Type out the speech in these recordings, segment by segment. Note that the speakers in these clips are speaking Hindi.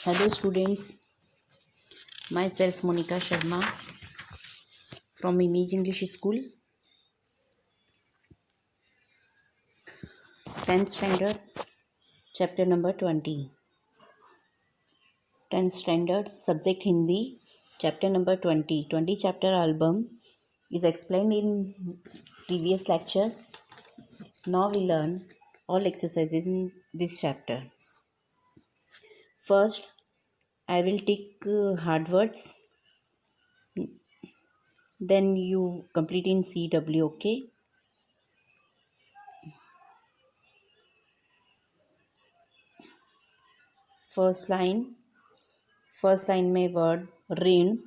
Hello students, myself Monica Sharma from Image English School, 10th standard, chapter number 20. 10th standard, subject Hindi, chapter number 20. 20 chapter album is explained in previous lecture. Now we learn all exercises in this chapter. First, I will take hard words, then you complete in CW, okay? First line में वर्ड ऋण,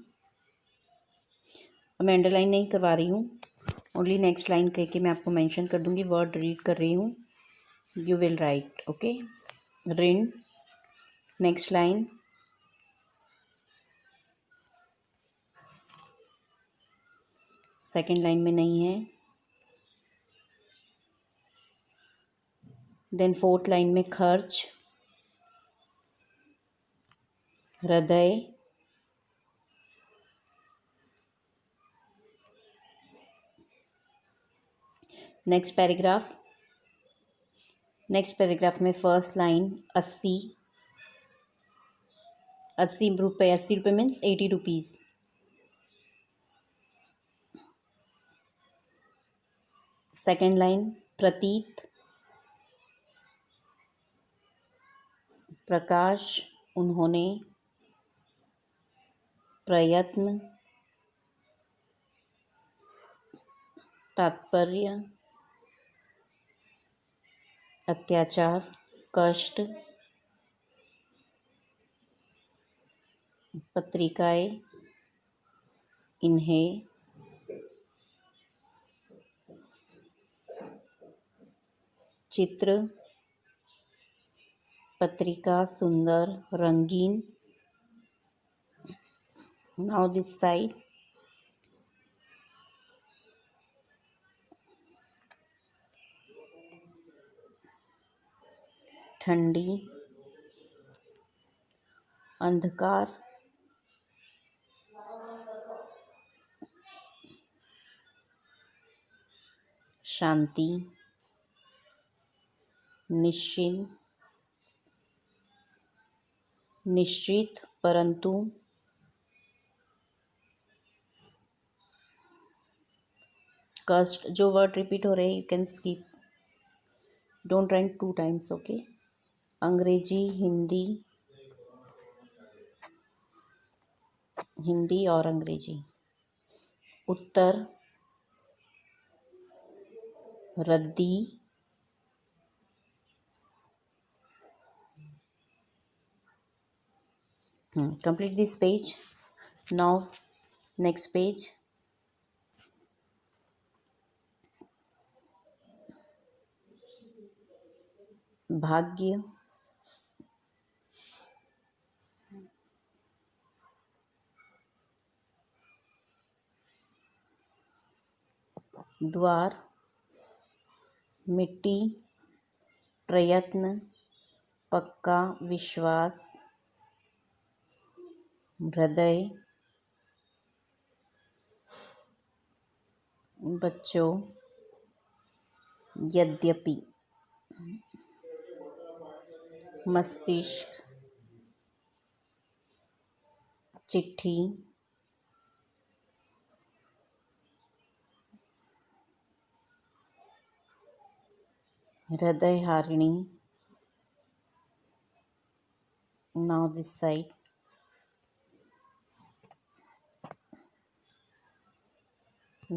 मैं अंडरलाइन नहीं करवा रही हूँ, ओनली नेक्स्ट लाइन कह के मैं आपको मेंशन कर दूँगी. वर्ड रीड कर रही हूँ, यू विल राइट, ओके. ऋण. नेक्स्ट लाइन सेकेंड लाइन में नहीं है. देन फोर्थ लाइन में खर्च, हृदय, नेक्स्ट पैराग्राफ में फर्स्ट लाइन 80 रुपये. 80 रुपये मीन्स 80 रुपीज़. सेकेंड लाइन प्रतीत, प्रकाश, उन्होंने, प्रयत्न, तात्पर्य, अत्याचार, कष्ट, पत्रिकाएं, इन्हें, चित्र, पत्रिका सुंदर, रंगीन. Now this side. ठंडी, अंधकार, शांति, निश्चित परंतु, कष्ट. जो वर्ड रिपीट हो रहे हैं you can skip, don't write 2 times, okay. अंग्रेजी, हिंदी और अंग्रेजी. उत्तर, रद्दी, complete this page. Now next page. भाग्य, द्वार, मिट्टी, प्रयत्न, पक्का, विश्वास, हृदय, बच्चों, यद्यपि, मस्तिष्क, चिट्ठी, हृदय हारिणी. Now this side.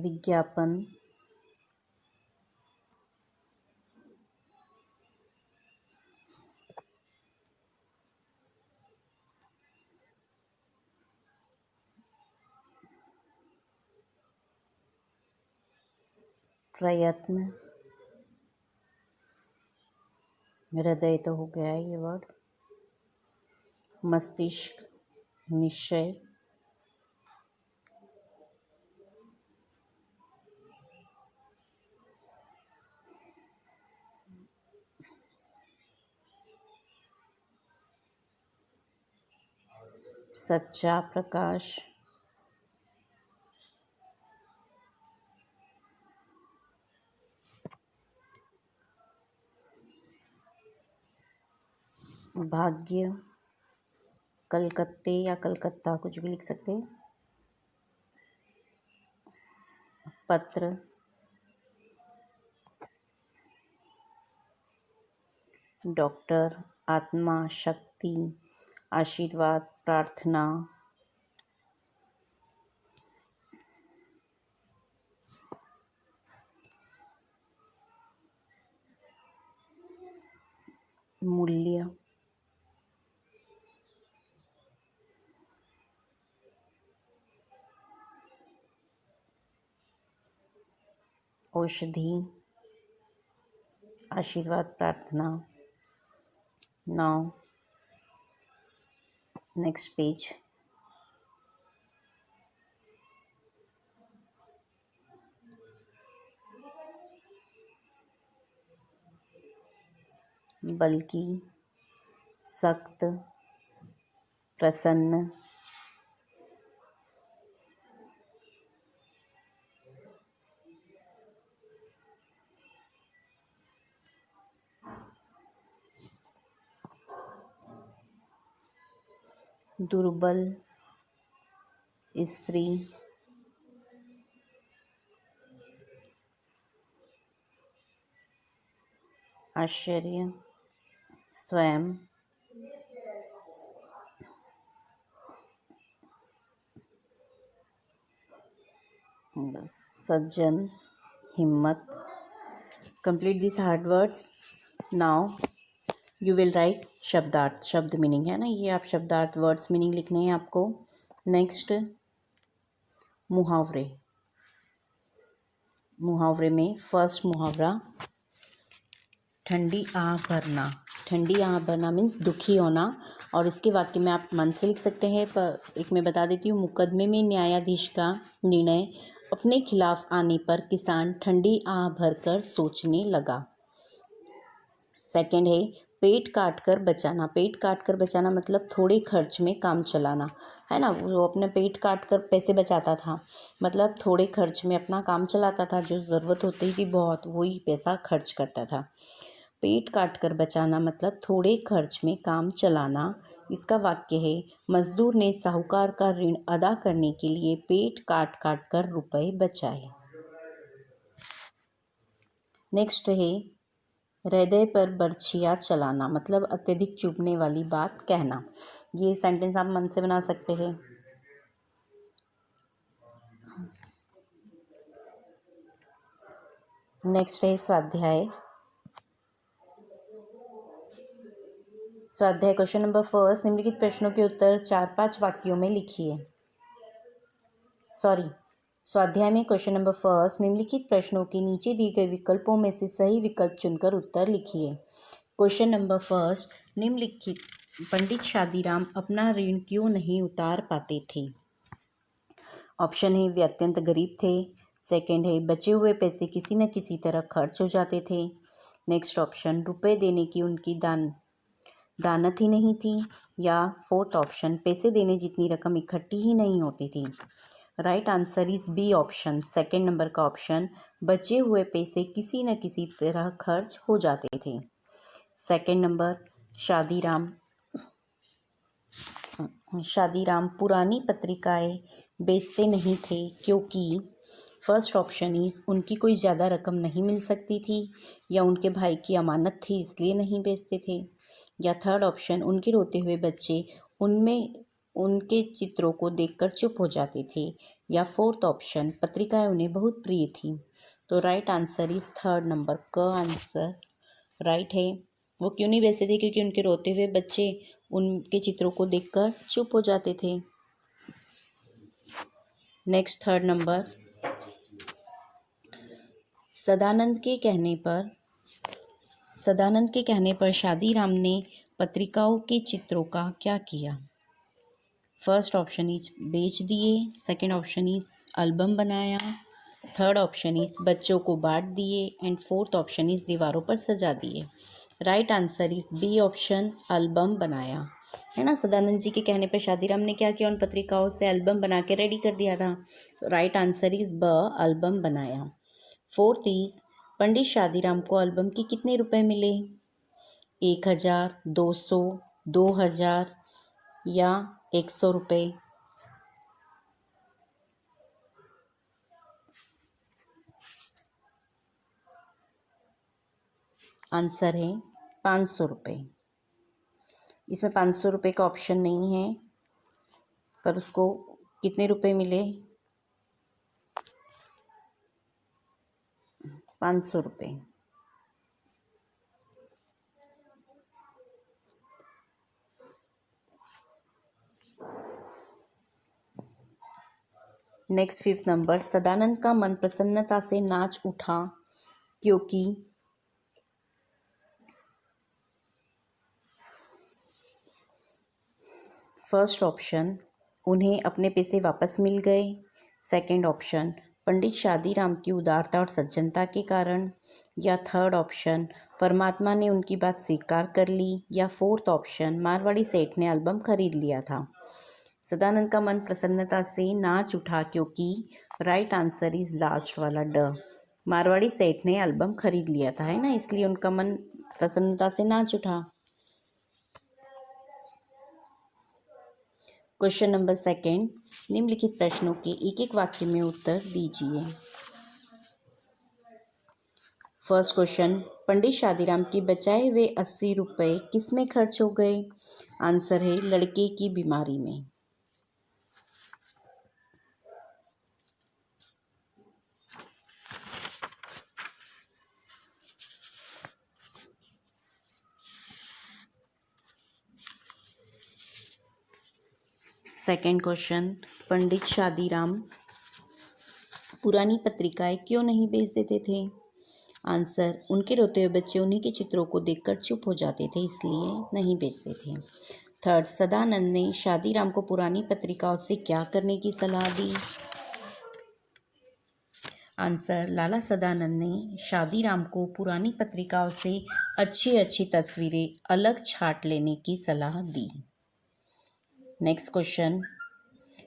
विज्ञापन, प्रयत्न, हृदय तो हो गया है ये वर्ड. मस्तिष्क, निश्चय, सच्चा प्रकाश, भाग्य, कलकत्ते या कलकत्ता कुछ भी लिख सकते हैं, पत्र, डॉक्टर, आत्मा, शक्ति, आशीर्वाद, प्रार्थना, मूल्य, औषधि, आशीर्वाद, प्रार्थना। Now next page. बल्कि, सख्त, प्रसन्न, दुर्बल, स्त्री, आश्चर्य, स्वयं, सज्जन, हिम्मत। Complete this hard words. Now you will write शब्दार्थ, शब्द मीनिंग है ना, ये आप शब्दार्थ वर्ड्स मीनिंग लिखने हैं आपको। नेक्स्ट, मुहावरे। मुहावरे में फर्स्ट मुहावरा, ठंडी आह भरना। ठंडी आह भरना मीन्स दुखी होना, और इसके वाक्य में आप मन से लिख सकते हैं, पर एक मैं बता देती हूँ। मुकदमे में न्यायाधीश का निर्णय अपने खिलाफ आने पर किसान ठंडी आह भरकर सोचने लगा। सेकंड है पेट काट कर बचाना। पेट काट कर बचाना मतलब थोड़े खर्च में काम चलाना, है ना। वो अपने पेट काट कर पैसे बचाता था, मतलब थोड़े खर्च में अपना काम चलाता था, जो ज़रूरत होती थी बहुत वही पैसा खर्च करता था। पेट काट कर बचाना मतलब थोड़े खर्च में काम चलाना। इसका वाक्य है, मजदूर ने साहूकार का ऋण अदा करने के लिए पेट काट काट कर रुपए बचाए। नेक्स्ट है हृदय पर बर्छियाँ चलाना, मतलब अत्यधिक चुभने वाली बात कहना। ये सेंटेंस आप मन से बना सकते हैं। नेक्स्ट है स्वाध्याय। स्वाध्याय क्वेश्चन नंबर फर्स्ट, निम्नलिखित प्रश्नों के उत्तर 4-5 वाक्यों में लिखिए। स्वाध्याय में क्वेश्चन नंबर फर्स्ट, निम्नलिखित प्रश्नों के नीचे दिए गए विकल्पों में से सही विकल्प चुनकर उत्तर लिखिए। क्वेश्चन नंबर फर्स्ट, निम्नलिखित पंडित शादीराम अपना ऋण क्यों नहीं उतार पाते थे। ऑप्शन है वे अत्यंत गरीब थे। सेकंड है बचे हुए पैसे किसी न किसी तरह खर्च हो जाते थे। नेक्स्ट ऑप्शन रुपए देने की उनकी दानत ही नहीं थी। या फोर्थ ऑप्शन पैसे देने जितनी रकम इकट्ठी ही नहीं होती थी। Right answer is B option, second number का ऑप्शन, बचे हुए पैसे किसी न किसी तरह खर्च हो जाते थे। सेकंड नंबर, शादीराम पुरानी पत्रिकाएं बेचते नहीं थे क्योंकि फर्स्ट ऑप्शन इज उनकी कोई ज़्यादा रकम नहीं मिल सकती थी, या उनके भाई की अमानत थी इसलिए नहीं बेचते थे, या थर्ड ऑप्शन उनके रोते हुए बच्चे उनमें उनके चित्रों को देखकर चुप हो जाते थे, या फोर्थ ऑप्शन पत्रिकाएं उन्हें बहुत प्रिय थी। तो right answer is third number का आंसर राइट है। वो क्यों नहीं बेचते थे, क्योंकि उनके रोते हुए बच्चे उनके चित्रों को देखकर चुप हो जाते थे। नेक्स्ट थर्ड नंबर, सदानंद के कहने पर शादीराम ने पत्रिकाओं के चित्रों का क्या किया। फर्स्ट ऑप्शन इज बेच दिए, सेकंड ऑप्शन इज एल्बम बनाया, थर्ड ऑप्शन इज बच्चों को बांट दिए, एंड फोर्थ ऑप्शन इज दीवारों पर सजा दिए। Right answer is B option, album बनाया, है ना। सदानंद जी के कहने पर शादीराम ने क्या किया, उन पत्रिकाओं से एल्बम बना के रेडी कर दिया था। राइट आंसर इज ब, एल्बम बनाया। फोर्थ इज पंडित शादीराम को एल्बम के कितने रुपए मिले, 1,000, 200, 2,000 या 100 रुपये। आंसर है 500 रुपये। इसमें 500 रुपये का ऑप्शन नहीं है, पर उसको कितने रुपए मिले, 500 रुपये। नेक्स्ट 5th नंबर, सदानंद का मन प्रसन्नता से नाच उठा क्योंकि। फर्स्ट ऑप्शन, उन्हें अपने पैसे वापस मिल गए। सेकंड ऑप्शन, पंडित शादीराम की उदारता और सज्जनता के कारण। या थर्ड ऑप्शन, परमात्मा ने उनकी बात स्वीकार कर ली। या फोर्थ ऑप्शन, मारवाड़ी सेठ ने एल्बम खरीद लिया था। सदानंद का मन प्रसन्नता से नाच उठा क्योंकि। राइट आंसर इज लास्ट वाला ड, मारवाड़ी सेठ ने एल्बम खरीद लिया था, है ना, इसलिए उनका मन प्रसन्नता से नाच उठा। क्वेश्चन नंबर 2, निम्नलिखित प्रश्नों के एक एक वाक्य में उत्तर दीजिए। फर्स्ट क्वेश्चन, पंडित शादीराम के बचाए हुए 80 रुपये किस में खर्च हो गए। आंसर है लड़के की बीमारी में। सेकंड क्वेश्चन, पंडित शादीराम पुरानी पत्रिकाएं क्यों नहीं बेच देते थे। आंसर, उनके रोते हुए बच्चे उन्हीं के चित्रों को देखकर चुप हो जाते थे, इसलिए नहीं बेचते थे। थर्ड, सदानंद ने शादीराम को पुरानी पत्रिकाओं से क्या करने की सलाह दी। आंसर, लाला सदानंद ने शादीराम को पुरानी पत्रिकाओं से अच्छी अच्छी तस्वीरें अलग छांट लेने की सलाह दी। नेक्स्ट क्वेश्चन,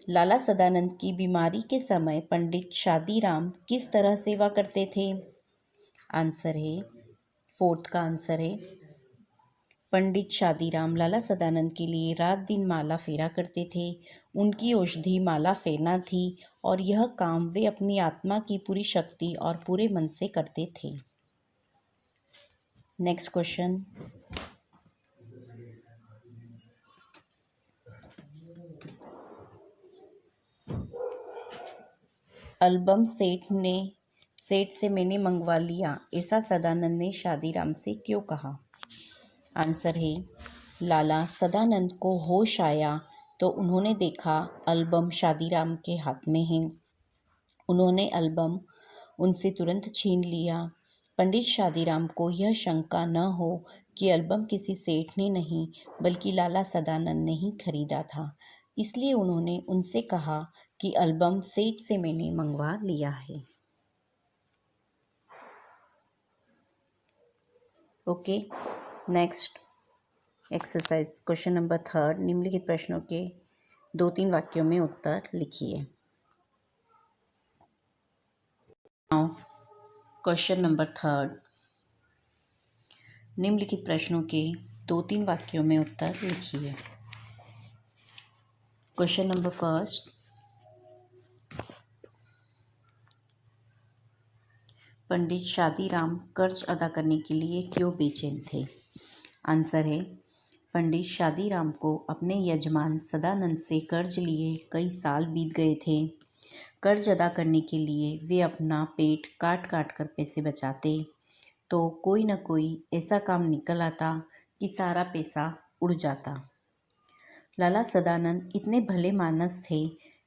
लाला सदानंद की बीमारी के समय पंडित शादीराम किस तरह सेवा करते थे। आंसर है, फोर्थ का आंसर है, पंडित शादीराम लाला सदानंद के लिए रात दिन माला फेरा करते थे। उनकी औषधि माला फेरना थी और यह काम वे अपनी आत्मा की पूरी शक्ति और पूरे मन से करते थे। नेक्स्ट क्वेश्चन, एल्बम सेठ से मैंने मंगवा लिया, ऐसा सदानंद ने शादीराम से क्यों कहा। आंसर है, लाला सदानंद को होश आया तो उन्होंने देखा एल्बम शादीराम के हाथ में है। उन्होंने एल्बम उनसे तुरंत छीन लिया। पंडित शादीराम को यह शंका न हो कि एल्बम किसी सेठ ने नहीं बल्कि लाला सदानंद ने ही खरीदा था, इसलिए उन्होंने उनसे कहा कि एल्बम सेठ से मैंने मंगवा लिया है। Okay, next exercise question number 3, निम्नलिखित प्रश्नों के 2-3 वाक्यों में उत्तर लिखिए। नाउ क्वेश्चन नंबर 3, निम्नलिखित प्रश्नों के 2-3 वाक्यों में उत्तर लिखिए। क्वेश्चन नंबर 1, पंडित शादीराम कर्ज अदा करने के लिए क्यों बेचैन थे। आंसर है, पंडित शादीराम को अपने यजमान सदानंद से कर्ज लिए कई साल बीत गए थे। कर्ज अदा करने के लिए वे अपना पेट काट काट कर पैसे बचाते, तो कोई न कोई ऐसा काम निकल आता कि सारा पैसा उड़ जाता। लाला सदानंद इतने भले मानस थे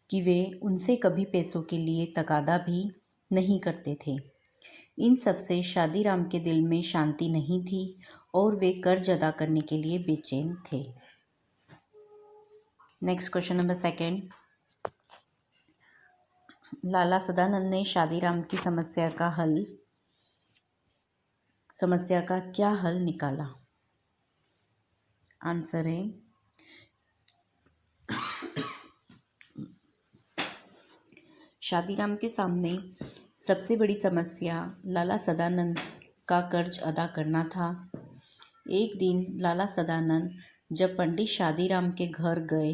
कि वे उनसे कभी पैसों के लिए तगादा भी नहीं करते थे। इन सब से शादीराम के दिल में शांति नहीं थी और वे कर्ज अदा करने के लिए बेचैन थे। नेक्स्ट क्वेश्चन नंबर 2, लाला सदानंद ने शादीराम की समस्या का हल समस्या का क्या हल निकाला? आंसर है शादीराम के सामने सबसे बड़ी समस्या लाला सदानंद का कर्ज अदा करना था। एक दिन लाला सदानंद जब पंडित शादीराम के घर गए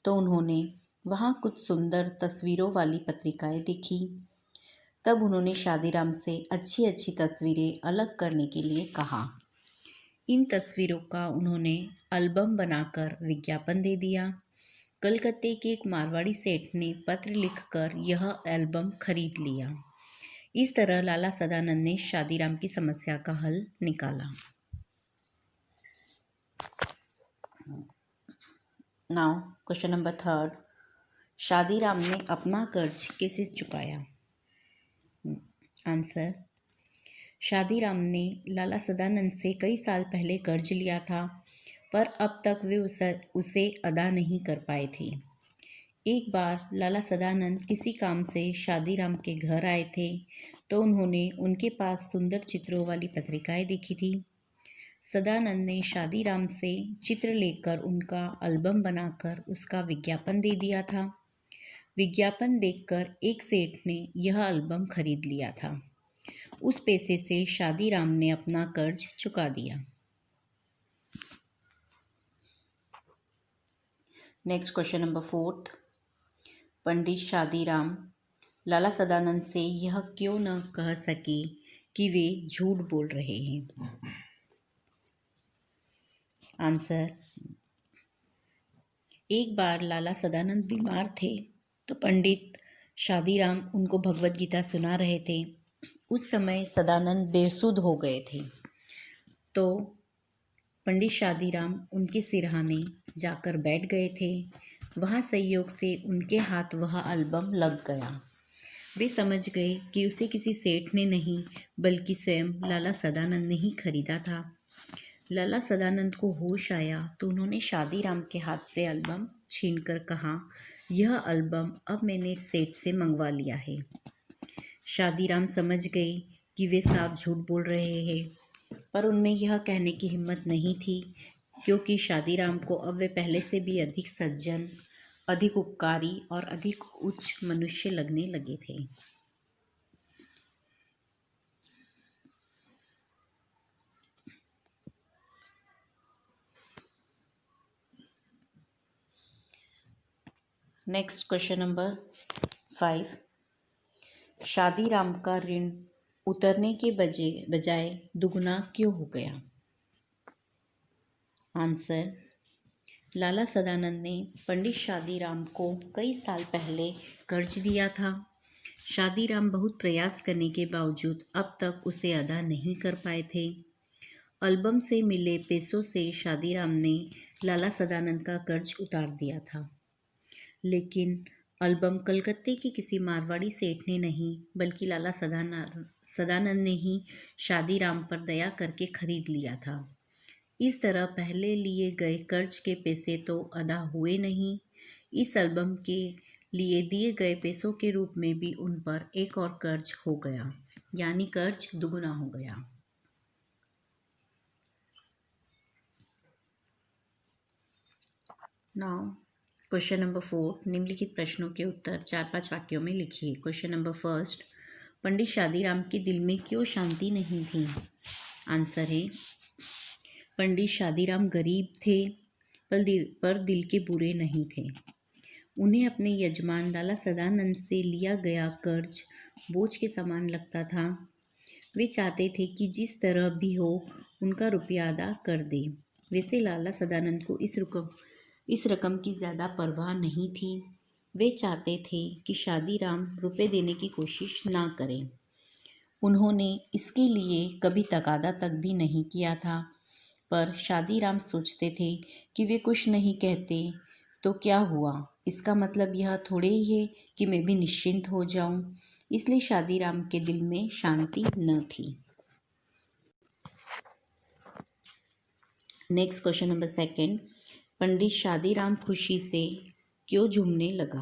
तो उन्होंने वहाँ कुछ सुंदर तस्वीरों वाली पत्रिकाएं देखी। तब उन्होंने शादीराम से अच्छी अच्छी तस्वीरें अलग करने के लिए कहा। इन तस्वीरों का उन्होंने एल्बम बनाकर विज्ञापन दे दिया। कलकत्ते के एक मारवाड़ी सेठ ने पत्र लिखकर यह एल्बम खरीद लिया। इस तरह लाला सदानंद ने शादीराम की समस्या का हल निकाला। नाउ क्वेश्चन नंबर 3, शादीराम ने अपना कर्ज कैसे चुकाया? आंसर, शादीराम ने लाला सदानंद से कई साल पहले कर्ज लिया था, पर अब तक वे उसे अदा नहीं कर पाए थे। एक बार लाला सदानंद किसी काम से शादीराम के घर आए थे तो उन्होंने उनके पास सुंदर चित्रों वाली पत्रिकाएं देखी थी। सदानंद ने शादीराम से चित्र लेकर उनका एल्बम बनाकर उसका विज्ञापन दे दिया था। विज्ञापन देखकर एक सेठ ने यह एल्बम खरीद लिया था। उस पैसे से शादीराम ने अपना कर्ज चुका दिया। नेक्स्ट क्वेश्चन नंबर 4, पंडित शादीराम लाला सदानंद से यह क्यों न कह सके कि वे झूठ बोल रहे हैं? आंसर, एक बार लाला सदानंद बीमार थे तो पंडित शादीराम उनको भगवत गीता सुना रहे थे। उस समय सदानंद बेसुध हो गए थे तो पंडित शादीराम उनके सिरहाने जाकर बैठ गए थे। वहाँ संयोग से उनके हाथ वह एल्बम लग गया। वे समझ गए कि उसे किसी सेठ ने नहीं बल्कि स्वयं लाला सदानंद ने ही खरीदा था। लाला सदानंद को होश आया तो उन्होंने शादीराम के हाथ से एल्बम छीनकर कहा, यह एल्बम अब मैंने सेठ से मंगवा लिया है। शादीराम समझ गए कि वे साफ झूठ बोल रहे हैं, पर उनमें यह कहने की हिम्मत नहीं थी क्योंकि शादीराम को अब वे पहले से भी अधिक सज्जन, अधिक उपकारी और अधिक उच्च मनुष्य लगने लगे थे। नेक्स्ट क्वेश्चन नंबर 5, शादीराम का ऋण उतरने के बजाय दुगना क्यों हो गया? आंसर, लाला सदानंद ने पंडित शादीराम को कई साल पहले कर्ज दिया था। शादीराम बहुत प्रयास करने के बावजूद अब तक उसे अदा नहीं कर पाए थे। एल्बम से मिले पैसों से शादीराम ने लाला सदानंद का कर्ज उतार दिया था, लेकिन एल्बम कलकत्ते के किसी मारवाड़ी सेठ ने नहीं बल्कि लाला सदानंद ने ही शादीराम पर दया करके खरीद लिया था। इस तरह पहले लिए गए कर्ज के पैसे तो अदा हुए नहीं, इस एल्बम के लिए दिए गए पैसों के रूप में भी उन पर एक और कर्ज हो गया, यानी कर्ज दुगुना हो गया। नाउ क्वेश्चन नंबर 4, निम्नलिखित प्रश्नों के उत्तर 4-5 वाक्यों में लिखिए। क्वेश्चन नंबर 1, पंडित शादीराम के दिल में क्यों शांति नहीं थी? आंसर है, पंडित शादीराम गरीब थे पर दिल के बुरे नहीं थे। उन्हें अपने यजमान लाला सदानंद से लिया गया कर्ज बोझ के समान लगता था। वे चाहते थे कि जिस तरह भी हो उनका रुपया अदा कर दे। वैसे लाला सदानंद को इस रकम की ज़्यादा परवाह नहीं थी। वे चाहते थे कि शादीराम रुपए देने की कोशिश ना करें। उन्होंने इसके लिए कभी तगादा तक भी नहीं किया था, पर शादीराम सोचते थे कि वे कुछ नहीं कहते तो क्या हुआ, इसका मतलब यह थोड़े ही है कि मैं भी निश्चिंत हो जाऊं। इसलिए शादीराम के दिल में शांति न थी। नेक्स्ट क्वेश्चन नंबर 2, पंडित शादीराम खुशी से क्यों झूमने लगा?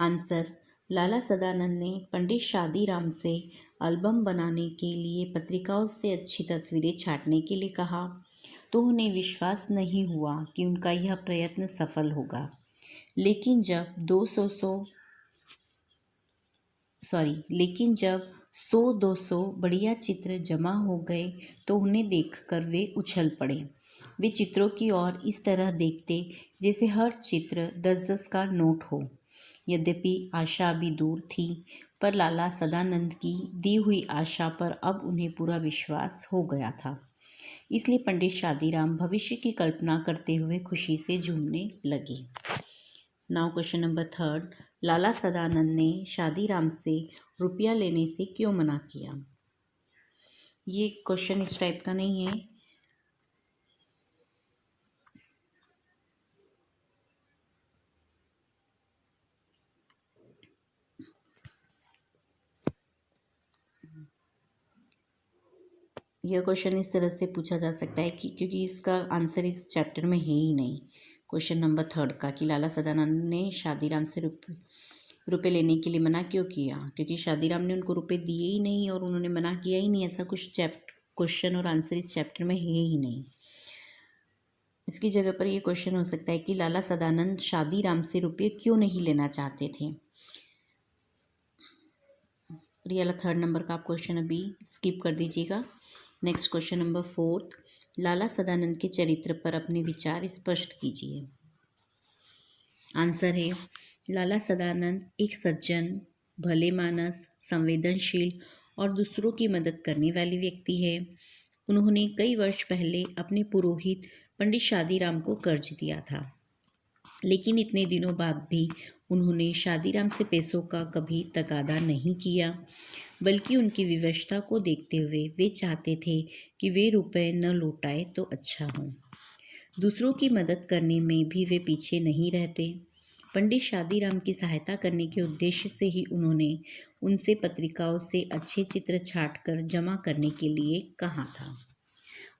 आंसर, लाला सदानंद ने पंडित शादीराम से एल्बम बनाने के लिए पत्रिकाओं से अच्छी तस्वीरें छांटने के लिए कहा, तो उन्हें विश्वास नहीं हुआ कि उनका यह प्रयत्न सफल होगा। लेकिन जब 100-200 बढ़िया चित्र जमा हो गए तो उन्हें देखकर वे उछल पड़े। वे चित्रों की ओर इस तरह देखते जैसे हर चित्र 10-10 का नोट हो। यद्यपि आशा अभी दूर थी, पर लाला सदानंद की दी हुई आशा पर अब उन्हें पूरा विश्वास हो गया था। इसलिए पंडित शादीराम भविष्य की कल्पना करते हुए खुशी से झूमने लगे। नाउ क्वेश्चन नंबर 3, लाला सदानंद ने शादीराम से रुपया लेने से क्यों मना किया? ये क्वेश्चन इस टाइप का नहीं है। यह क्वेश्चन इस तरह से पूछा जा सकता है कि क्योंकि इसका आंसर इस चैप्टर में है ही नहीं। क्वेश्चन नंबर 3 का कि लाला सदानंद ने शादीराम से रुपए लेने के लिए मना क्यों किया? क्योंकि शादीराम ने उनको रुपए दिए ही नहीं और उन्होंने मना किया ही नहीं। ऐसा कुछ क्वेश्चन और आंसर इस चैप्टर में है ही नहीं। इसकी जगह पर यह क्वेश्चन हो सकता है कि लाला सदानंद शादीराम से रुपये क्यों नहीं लेना चाहते थे। और ये वाला 3 नंबर का आप क्वेश्चन अभी स्किप कर दीजिएगा। नेक्स्ट क्वेश्चन नंबर 4, लाला सदानंद के चरित्र पर अपने विचार स्पष्ट कीजिए। आंसर है, लाला सदानंद एक सज्जन, भले मानस, संवेदनशील और दूसरों की मदद करने वाली व्यक्ति है। उन्होंने कई वर्ष पहले अपने पुरोहित पंडित शादीराम को कर्ज दिया था, लेकिन इतने दिनों बाद भी उन्होंने शादीराम से पैसों का कभी तगादा नहीं किया, बल्कि उनकी विवशता को देखते हुए वे चाहते थे कि वे रुपए न लौटाए तो अच्छा हो। दूसरों की मदद करने में भी वे पीछे नहीं रहते। पंडित शादीराम की सहायता करने के उद्देश्य से ही उन्होंने उनसे पत्रिकाओं से अच्छे चित्र छांटकर जमा करने के लिए कहा था।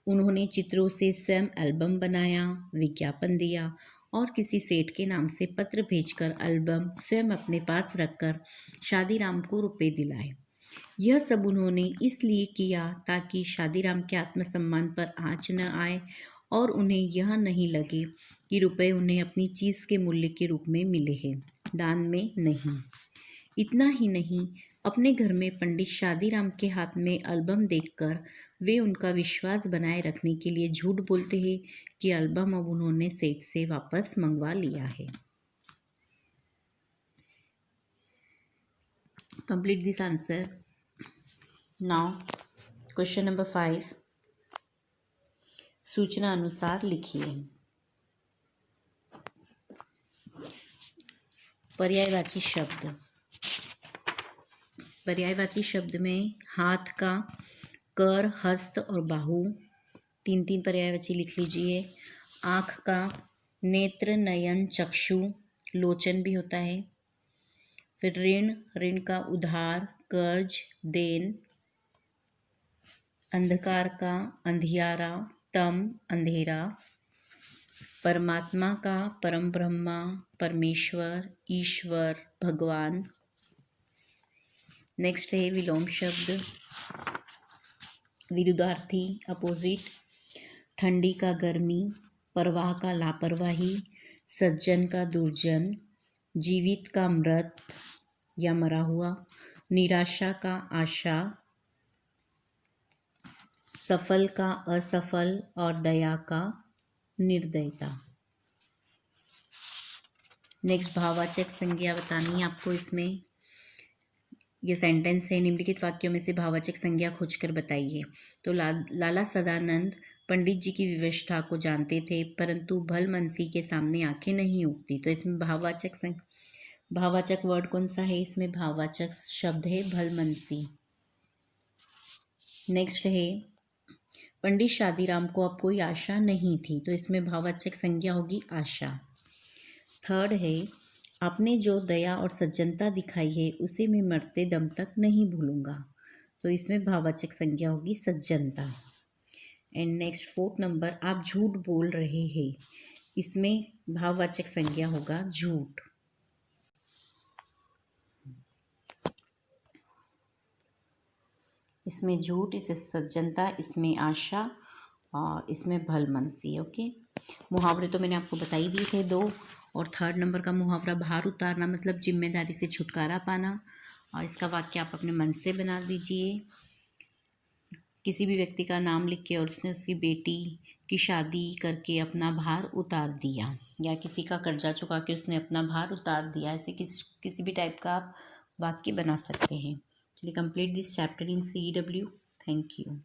उन्होंने चित्रों से स्वयं एल्बम बनाया, विज्ञापन दिया और किसी सेठ के नाम से पत्र भेजकर एल्बम स्वयं अपने पास रखकर शादीराम को रुपए दिलाए। यह सब उन्होंने इसलिए किया ताकि शादीराम के आत्मसम्मान पर आँच न आए और उन्हें यह नहीं लगे कि रुपए उन्हें अपनी चीज़ के मूल्य के रूप में मिले हैं, दान में नहीं। इतना ही नहीं, अपने घर में पंडित शादीराम के हाथ में एल्बम देखकर वे उनका विश्वास बनाए रखने के लिए झूठ बोलते हैं कि एल्बम अब उन्होंने सेठ से वापस मंगवा लिया है। Complete this answer. Now question number 5, सूचना अनुसार लिखिए। पर्यायवाची शब्द। पर्यायवाची शब्द में हाथ का, कर, हस्त और बाहु, 3 पर्यायवाची लिख लीजिए। आँख का, नेत्र, नयन, चक्षु, लोचन भी होता है। फिर ऋण, ऋण का उधार, कर्ज, देन। अंधकार का, अंधियारा, तम, अंधेरा। परमात्मा का, परम ब्रह्मा, परमेश्वर, ईश्वर, भगवान। नेक्स्ट है विलोम शब्द, विरुद्धार्थी, अपोजिट। ठंडी का गर्मी, परवाह का लापरवाही, सज्जन का दुर्जन, जीवित का मृत या मरा हुआ, निराशा का आशा, सफल का असफल और दया का निर्दयता। नेक्स्ट भाववाचक संज्ञा बतानी है आपको। इसमें ये सेंटेंस है, निम्नलिखित वाक्यों में से भाववाचक संज्ञा खोजकर बताइए। तो लाला सदानंद पंडित जी की विवशता को जानते थे, परंतु भलमनसी के सामने आंखें नहीं उठती। तो इसमें भाववाचक वर्ड कौन सा है? इसमें भाववाचक शब्द है भलमनसी। नेक्स्ट है, पंडित शादीराम को अब कोई आशा नहीं थी। तो इसमें भाववाचक संज्ञा होगी आशा। थर्ड है, आपने जो दया और सज्जनता दिखाई है उसे मैं मरते दम तक नहीं भूलूंगा। तो इसमें भाववाचक संज्ञा होगी सज्जनता। एंड नेक्स्ट 4th नंबर, आप झूठ बोल रहे हैं। इसमें भाववाचक संज्ञा होगा झूठ। इसमें झूठ, इसमें सज्जनता, इसमें आशा और इसमें भलमनसी। ओके, मुहावरे तो मैंने आपको बता ही दिए थे दो। और थर्ड नंबर का मुहावरा भार उतारना मतलब जिम्मेदारी से छुटकारा पाना। और इसका वाक्य आप अपने मन से बना दीजिए। किसी भी व्यक्ति का नाम लिख के और उसने उसकी बेटी की शादी करके अपना भार उतार दिया, या किसी का कर्जा चुका के उसने अपना भार उतार दिया, ऐसे किसी भी टाइप का आप वाक्य बना सकते हैं। चलिए, complete this chapter in CEW। Thank you.